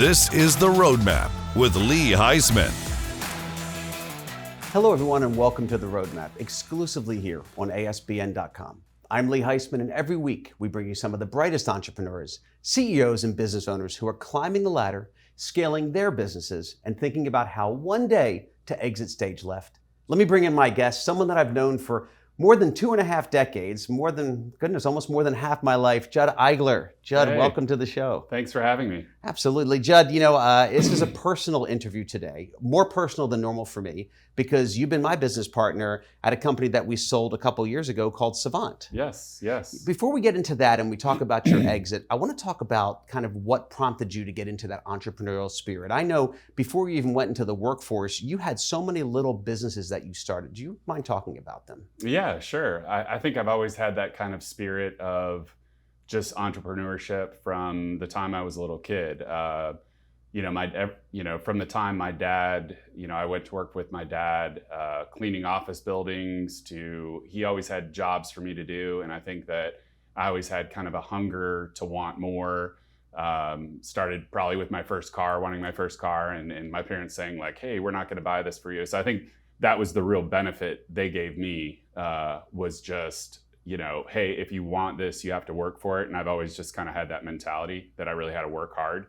This is The Roadmap with Lee Heisman. Hello, everyone, and welcome to The Roadmap, exclusively here on ASBN.com. I'm Lee Heisman, and every week we bring you some of the brightest entrepreneurs, CEOs, and business owners who are climbing the ladder, scaling their businesses, and thinking about how one day to exit stage left. Let me bring in my guest, someone that I've known for more than 2.5 decades, almost more than half my life, Judd Igler. Judd, Hey. Welcome to the show. Thanks for having me. Absolutely. Judd, this is a personal interview today, more personal than normal for me, because you've been my business partner at a company that we sold a couple years ago called Savant. Yes. Before we get into that and we talk about your exit, I want to talk about kind of what prompted you to get into that entrepreneurial spirit. I know before you even went into the workforce, you had so many little businesses that you started. Do you mind talking about them? Yeah, sure. I think I've always had that kind of spirit of just entrepreneurship from the time I was a little kid. From the time my dad, I went to work with my dad, cleaning office buildings to, he always had jobs for me to do. And I think that I always had kind of a hunger to want more. Started probably with my first car, wanting my first car, and my parents saying like, hey, we're not going to buy this for you. So I think that was the real benefit they gave me, was just, hey, if you want this, you have to work for it. And I've always just kind of had that mentality that I really had to work hard.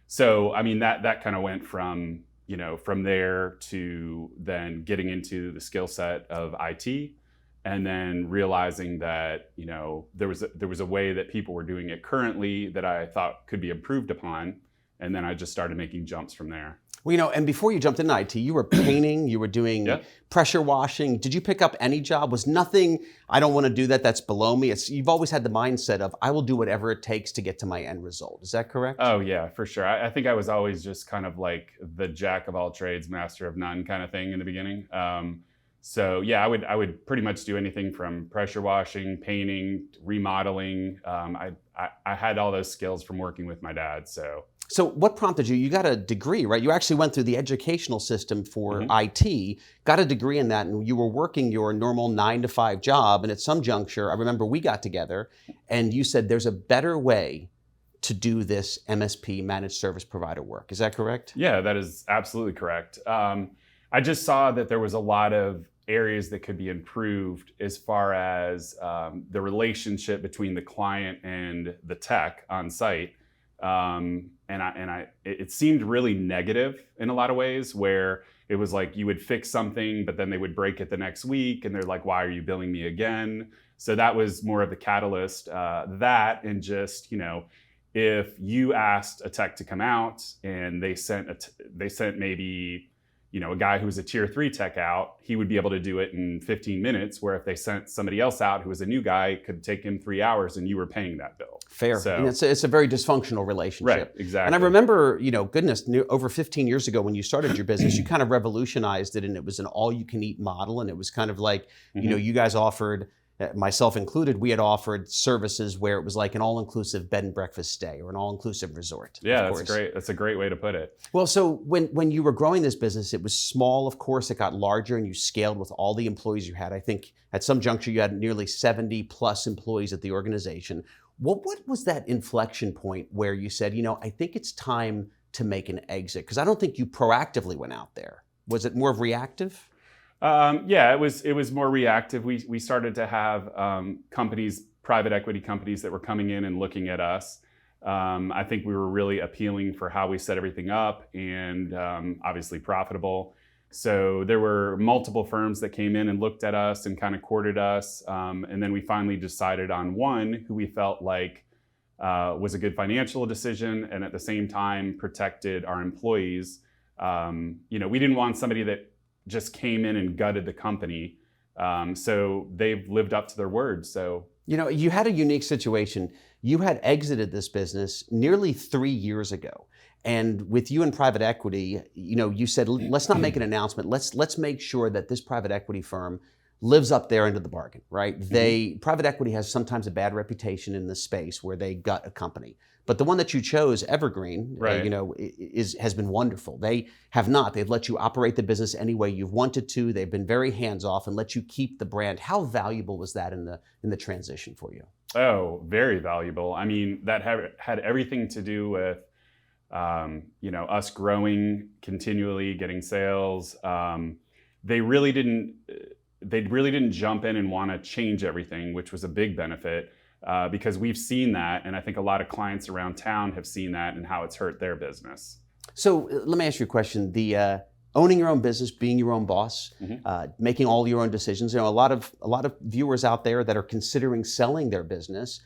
So, I mean, that kind of went from there to then getting into the skill set of IT, and then realizing that, there was a way that people were doing it currently that I thought could be improved upon. And then I just started making jumps from there. Well, and before you jumped into IT, you were painting, you were doing pressure washing. Did you pick up any job? Was nothing, I don't want to do that, that's below me. You've always had the mindset of, I will do whatever it takes to get to my end result. Is that correct? Oh yeah, for sure. I think I was always just kind of like the jack of all trades, master of none kind of thing in the beginning. So yeah, I would pretty much do anything from pressure washing, painting, remodeling. I had all those skills from working with my dad, So what prompted you? You got a degree, right? You actually went through the educational system for IT, got a degree in that, and you were working your normal 9-to-5 job. And at some juncture, I remember we got together and you said there's a better way to do this MSP, managed service provider work. Is that correct? Yeah, that is absolutely correct. I just saw that there was a lot of areas that could be improved as far as the relationship between the client and the tech on site. It seemed really negative in a lot of ways, where it was like you would fix something, but then they would break it the next week, and they're like, "Why are you billing me again?" So that was more of the catalyst. That and just if you asked a tech to come out and they sent maybe a guy who was a tier 3 tech out, he would be able to do it in 15 minutes. Where if they sent somebody else out who was a new guy, it could take him 3 hours, and you were paying that bill. Fair. So, and it's a very dysfunctional relationship. Right, exactly. And I remember, over 15 years ago when you started your business, you kind of revolutionized it, and it was an all-you-can-eat model. And it was kind of like, you guys offered, myself included, we had offered services where it was like an all-inclusive bed and breakfast stay or an all-inclusive resort. Yeah, that's great. That's a great way to put it. Well, so when you were growing this business, it was small, of course, it got larger, and you scaled with all the employees you had. I think at some juncture you had nearly 70 plus employees at the organization. What was that inflection point where you said, I think it's time to make an exit? Because I don't think you proactively went out there. Was it more reactive? Yeah, it was more reactive. We started to have private equity companies that were coming in and looking at us. I think we were really appealing for how we set everything up, and obviously profitable. So there were multiple firms that came in and looked at us and kind of courted us. And then we finally decided on one who we felt like was a good financial decision, and at the same time protected our employees. We didn't want somebody that just came in and gutted the company. So they've lived up to their word. So, you had a unique situation. You had exited this business nearly 3 years ago. And with you in private equity, you said, let's not make an announcement. Let's make sure that this private equity firm lives up their end of the bargain, right? Private equity has sometimes a bad reputation in this space where they gut a company. But the one that you chose, Evergreen, right. Has been wonderful. They have not. They've let you operate the business any way you've wanted to. They've been very hands-off and let you keep the brand. How valuable was that in the transition for you? Oh, very valuable. I mean, that had everything to do with us growing continually, getting sales. They really didn't jump in and want to change everything, which was a big benefit because we've seen that, and I think a lot of clients around town have seen that and how it's hurt their business. So let me ask you a question. The owning your own business, being your own boss, making all your own decisions. A lot of viewers out there that are considering selling their business,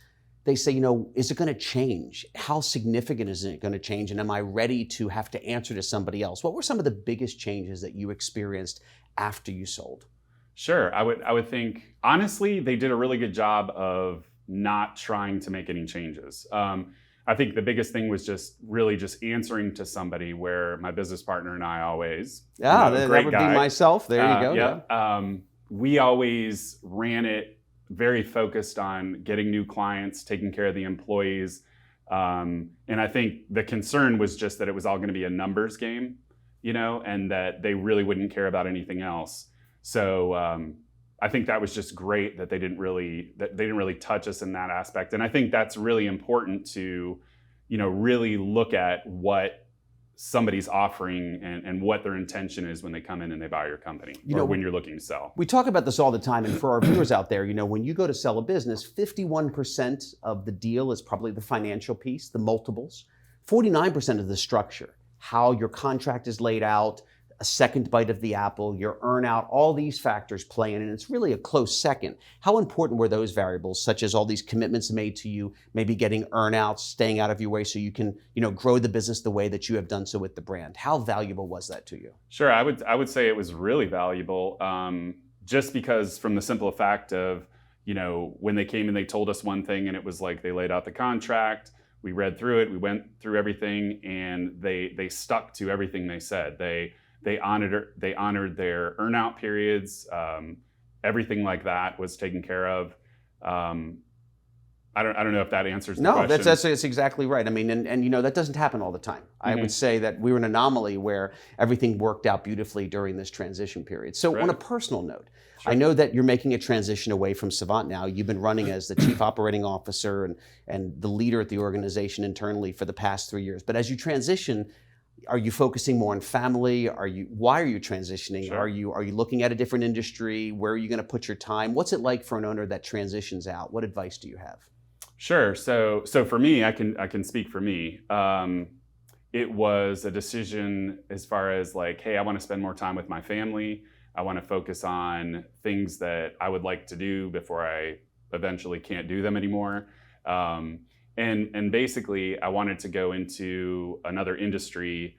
they say, is it going to change? How significant is it going to change? And am I ready to have to answer to somebody else? What were some of the biggest changes that you experienced after you sold? Sure. I would think, honestly, they did a really good job of not trying to make any changes. I think the biggest thing was just answering to somebody, where my business partner and I always, that would be myself. There you go. Yeah. We always ran it very focused on getting new clients, taking care of the employees. And I think the concern was just that it was all going to be a numbers game, and that they really wouldn't care about anything else. So I think that was just great that they didn't really touch us in that aspect. And I think that's really important to, really look at what somebody's offering and what their intention is when they come in and they buy your company, or when you're looking to sell. We talk about this all the time, and for our viewers out there, when you go to sell a business, 51% of the deal is probably the financial piece, the multiples, 49% of the structure, how your contract is laid out, a second bite of the apple, your earnout, all these factors play in, and it's really a close second. How important were those variables, such as all these commitments made to you, maybe getting earnouts, staying out of your way so you can, grow the business the way that you have done so with the brand? How valuable was that to you? Sure, I would say it was really valuable, just because from the simple fact of, when they came and they told us one thing, and it was like they laid out the contract, we read through it, we went through everything, and they stuck to everything they said. They honored their earnout periods. Everything like that was taken care of. I don't know if that answers the question. No, that's exactly right. I mean, and that doesn't happen all the time. Mm-hmm. I would say that we were an anomaly where everything worked out beautifully during this transition period. So on a personal note, sure. I know that you're making a transition away from Savant now. You've been running as the chief operating officer and the leader at the organization internally for the past 3 years. But as you transition, are you focusing more on family? Why are you transitioning? Sure. Are you looking at a different industry? Where are you going to put your time? What's it like for an owner that transitions out? What advice do you have? Sure. So for me, I can speak for me. It was a decision as far as like, hey, I want to spend more time with my family. I want to focus on things that I would like to do before I eventually can't do them anymore. And basically, I wanted to go into another industry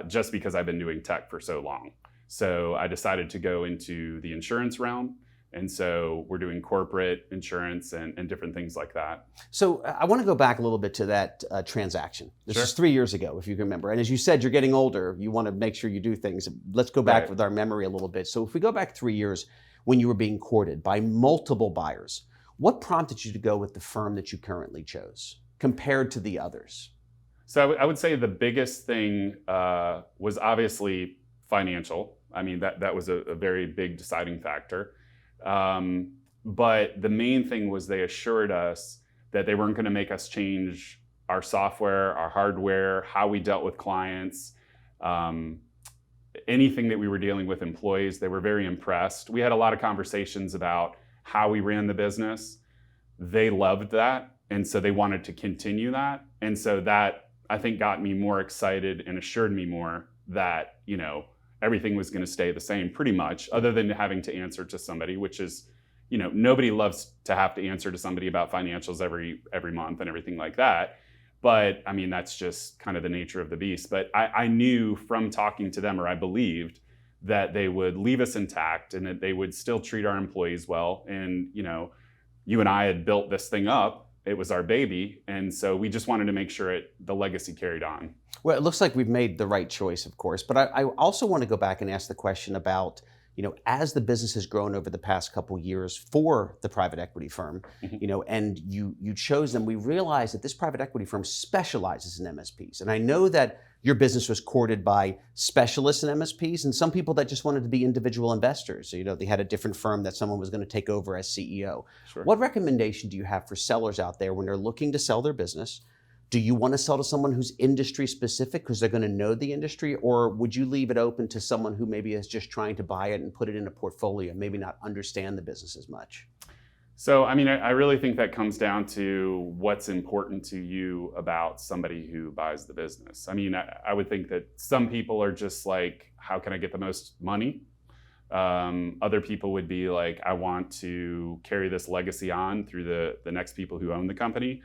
just because I've been doing tech for so long. So I decided to go into the insurance realm. And so we're doing corporate insurance and different things like that. So I want to go back a little bit to that transaction. This is 3 years ago, if you can remember. And as you said, you're getting older. You want to make sure you do things. Let's go back with our memory a little bit. So if we go back 3 years when you were being courted by multiple buyers, what prompted you to go with the firm that you currently chose compared to the others? So I would say the biggest thing was obviously financial. I mean, that was a very big deciding factor. But the main thing was they assured us that they weren't going to make us change our software, our hardware, how we dealt with clients, anything that we were dealing with employees. They were very impressed. We had a lot of conversations about how we ran the business. They loved that. And so they wanted to continue that. And so that, I think, got me more excited and assured me more that, everything was going to stay the same pretty much, other than having to answer to somebody, which is, nobody loves to have to answer to somebody about financials every month and everything like that. But I mean, that's just kind of the nature of the beast. But I knew from talking to them, or I believed, that they would leave us intact and that they would still treat our employees well. And, you and I had built this thing up. It was our baby. And so we just wanted to make sure the legacy carried on. Well, it looks like we've made the right choice, of course. But I also want to go back and ask the question about, as the business has grown over the past couple years for the private equity firm, and you chose them, we realized that this private equity firm specializes in MSPs. And I know that your business was courted by specialists in MSPs and some people that just wanted to be individual investors. So, they had a different firm that someone was going to take over as CEO. Sure. What recommendation do you have for sellers out there when they're looking to sell their business? Do you want to sell to someone who's industry specific because they're going to know the industry, or would you leave it open to someone who maybe is just trying to buy it and put it in a portfolio, maybe not understand the business as much? So, I mean, I really think that comes down to what's important to you about somebody who buys the business. I mean, I would think that some people are just like, how can I get the most money? Other people would be like, I want to carry this legacy on through the next people who own the company.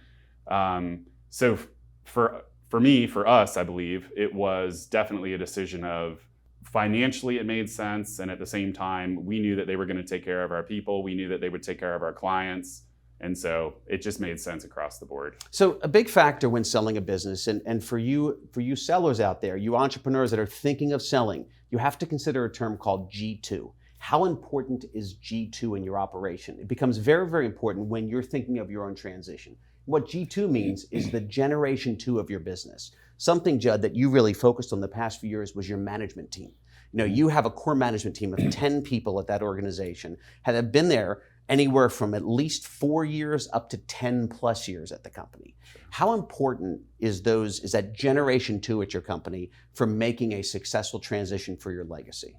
So for me, for us, I believe it was definitely a decision of financially it made sense. And at the same time, we knew that they were going to take care of our people. We knew that they would take care of our clients. And so it just made sense across the board. So a big factor when selling a business, and for you sellers out there, you entrepreneurs that are thinking of selling, you have to consider a term called G2. How important is G2 in your operation? It becomes very, very important when you're thinking of your own transition. What G2 means is the generation 2 of your business. Something, Judd, that you really focused on the past few years was your management team. You know, you have a core management team of 10 people at that organization that have been there anywhere from at least 4 years up to 10 plus years at the company. How important is that generation 2 at your company for making a successful transition for your legacy?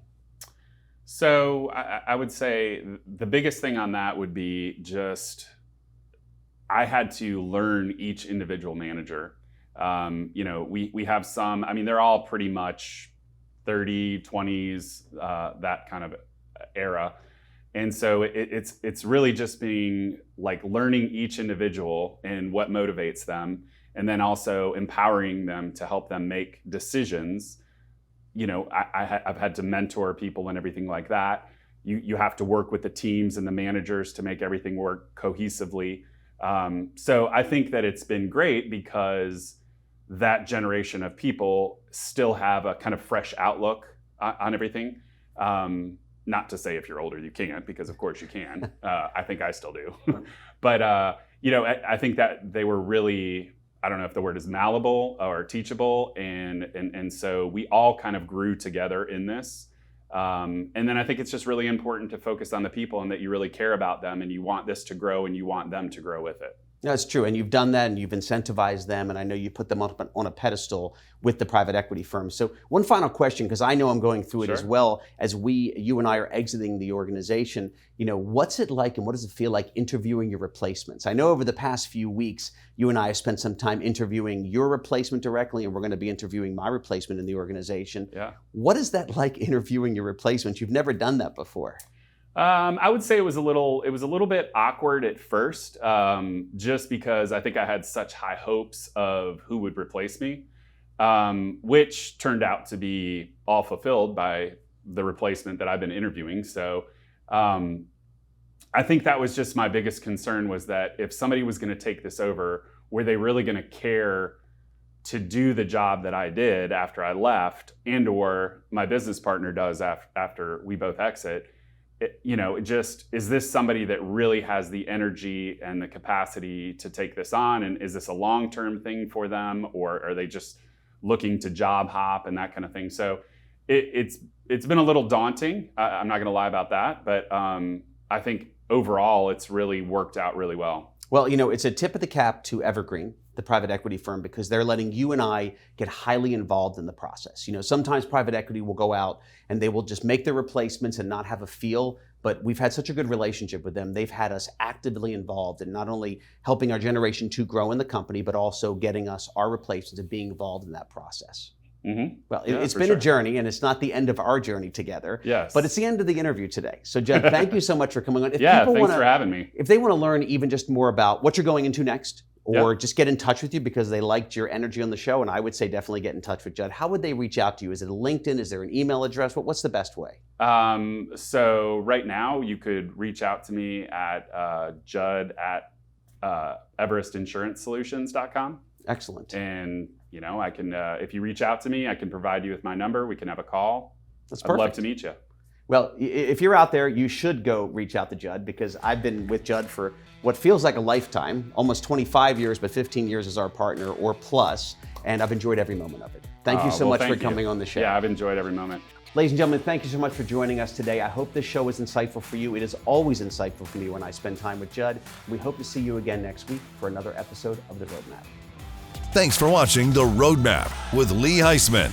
So I would say the biggest thing on that would be just, I had to learn each individual manager. You know, we have some, I mean, they're all pretty much 30, 20s, that kind of era. And so it's really just being like learning each individual and what motivates them, and then also empowering them to help them make decisions. You know, I've had to mentor people and everything like that. You have to work with the teams and the managers to make everything work cohesively. So I think that it's been great because that generation of people still have a kind of fresh outlook on everything. Not to say if you're older you can't, because of course you can. I think I still do. But you know, I think that they were really, I don't know if the word is malleable or teachable, and so we all kind of grew together in this. And then I think it's just really important to focus on the people and that you really care about them and you want this to grow and you want them to grow with it. That's true, and you've done that and you've incentivized them, and I know you put them on a pedestal with the private equity firm. So one final question, because I know I'm going through it as well as you and I are exiting the organization. You know, what's it like and what does it feel like interviewing your replacements? I know over the past few weeks, you and I have spent some time interviewing your replacement directly, and we're going to be interviewing my replacement in the organization. Yeah. What is that like interviewing your replacements? You've never done that before. I would say it was a little bit awkward at first, just because I think I had such high hopes of who would replace me, which turned out to be all fulfilled by the replacement that I've been interviewing. So I think that was just my biggest concern, was that if somebody was going to take this over, were they really going to care to do the job that I did after I left, and or my business partner does after we both exit? You know, just, is this somebody that really has the energy and the capacity to take this on? And is this a long-term thing for them, or are they just looking to job hop and that kind of thing? So it's been a little daunting. I'm not going to lie about that, but I think overall it's really worked out really well. Well, you know, it's a tip of the cap to Evergreen, the private equity firm, because they're letting you and I get highly involved in the process. You know, sometimes private equity will go out and they will just make their replacements and not have a feel, but we've had such a good relationship with them. They've had us actively involved in not only helping our generation 2 grow in the company, but also getting us our replacements and being involved in that process. Mm-hmm. Well, it's been a journey, and it's not the end of our journey together. Yes. But it's the end of the interview today. So, Judd, thank you so much for coming on. If thanks for having me. If they want to learn even just more about what you're going into next, or just get in touch with you because they liked your energy on the show, and I would say definitely get in touch with Judd, how would they reach out to you? Is it a LinkedIn? Is there an email address? What's the best way? So right now you could reach out to me at Judd at everestinsuranceSolutions.com. Excellent. And you know, I can, if you reach out to me, I can provide you with my number. We can have a call. That's perfect. I'd love to meet you. Well, if you're out there, you should go reach out to Judd, because I've been with Judd for what feels like a lifetime, almost 25 years, but 15 years as our partner or plus, and I've enjoyed every moment of it. Thank you so much for coming on the show. Yeah, I've enjoyed every moment. Ladies and gentlemen, thank you so much for joining us today. I hope this show was insightful for you. It is always insightful for me when I spend time with Judd. We hope to see you again next week for another episode of The Roadmap. Thanks for watching The Roadmap with Lee Heisman.